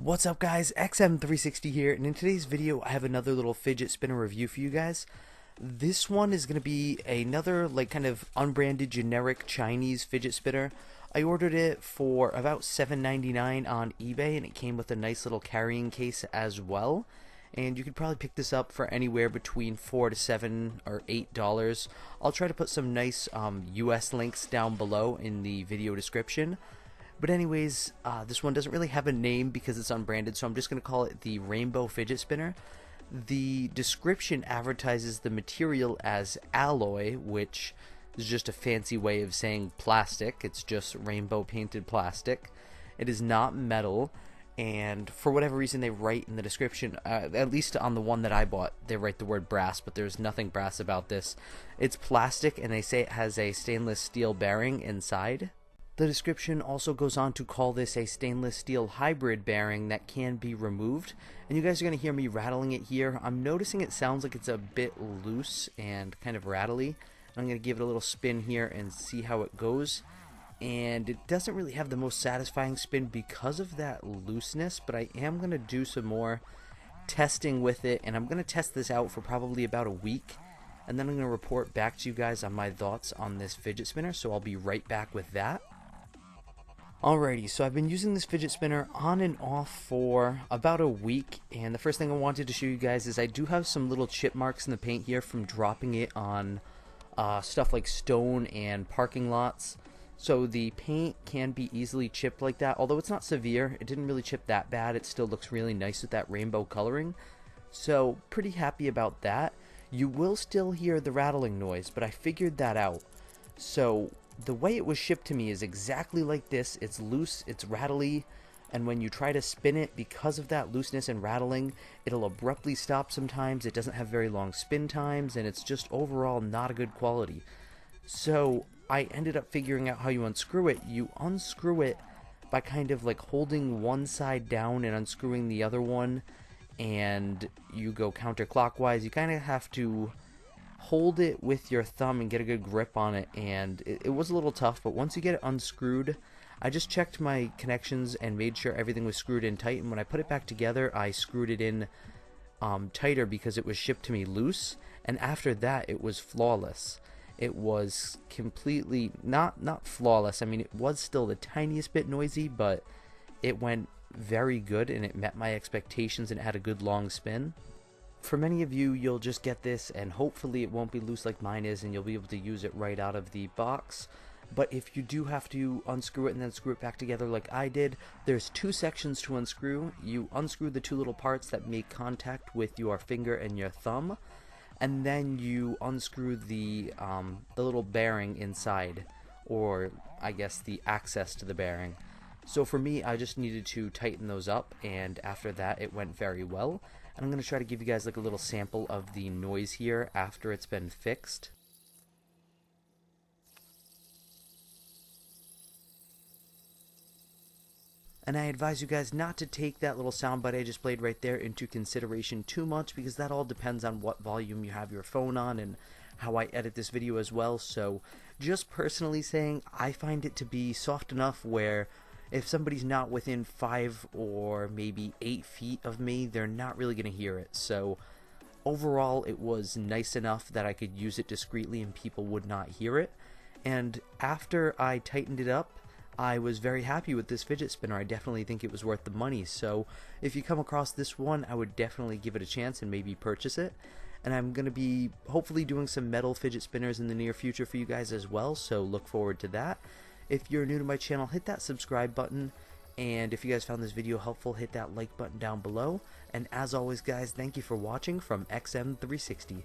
What's up guys, XM360 here, and in today's video I have another little fidget spinner review for you guys. This one is going to be another kind of unbranded generic Chinese fidget spinner. I ordered it for about $7.99 on eBay, and it came with a nice little carrying case as well. And you could probably pick this up for anywhere between $4 to $7 or $8. I'll try to put some nice US links down below in the video description. But anyways, this one doesn't really have a name because it's unbranded, so I'm just going to call it the Rainbow Fidget Spinner. The description advertises the material as alloy, which is just a fancy way of saying plastic. It's just rainbow painted plastic. It is not metal, and for whatever reason they write in the description, at least on the one that I bought, they write the word brass, but there's nothing brass about this. It's plastic, and they say it has a stainless steel bearing inside. The description also goes on to call this a stainless steel hybrid bearing that can be removed. And you guys are going to hear me rattling it here. I'm noticing it sounds like it's a bit loose and kind of rattly. I'm going to give it a little spin here and see how it goes. And it doesn't really have the most satisfying spin because of that looseness, but I am going to do some more testing with it. And I'm going to test this out for probably about a week. And then I'm going to report back to you guys on my thoughts on this fidget spinner. So I'll be right back with that. Alrighty, so I've been using this fidget spinner on and off for about a week, and the first thing I wanted to show you guys is I do have some little chip marks in the paint here from dropping it on stuff like stone and parking lots. So the paint can be easily chipped like that, although it's not severe. It didn't really chip that bad. It still looks really nice with that rainbow coloring. So pretty happy about that. You will still hear the rattling noise, but I figured that out. So the way it was shipped to me is exactly like this. It's loose, it's rattly, and when you try to spin it, because of that looseness and rattling, it'll abruptly stop sometimes. It doesn't have very long spin times, and it's just overall not a good quality. So I ended up figuring out how you unscrew it. You unscrew it by kind of like holding one side down and unscrewing the other one, and you go counterclockwise. You kind of have to hold it with your thumb and get a good grip on it, and it was a little tough, but once you get it unscrewed, I just checked my connections and made sure everything was screwed in tight, and when I put it back together I screwed it in tighter because it was shipped to me loose, and after that it was flawless. It was completely not flawless. I mean, it was still the tiniest bit noisy, but it went very good and it met my expectations and it had a good long spin. For many of you, you'll just get this and hopefully it won't be loose like mine is and you'll be able to use it right out of the box. But if you do have to unscrew it and then screw it back together like I did, there's two sections to unscrew. You unscrew the two little parts that make contact with your finger and your thumb, and then you unscrew the little bearing inside, or I guess the access to the bearing. So for me, I just needed to tighten those up, and after that it went very well. And I'm going to try to give you guys like a little sample of the noise here after it's been fixed. And I advise you guys not to take that little soundbite I just played right there into consideration too much, because that all depends on what volume you have your phone on and how I edit this video as well. So just personally saying, I find it to be soft enough where if somebody's not within 5 or maybe 8 feet of me, they're not really going to hear it. So overall, it was nice enough that I could use it discreetly and people would not hear it. And after I tightened it up, I was very happy with this fidget spinner. I definitely think it was worth the money. So if you come across this one, I would definitely give it a chance and maybe purchase it. And I'm going to be hopefully doing some metal fidget spinners in the near future for you guys as well, so look forward to that. If you're new to my channel, hit that subscribe button, and if you guys found this video helpful, hit that like button down below. And as always guys, thank you for watching from XM360.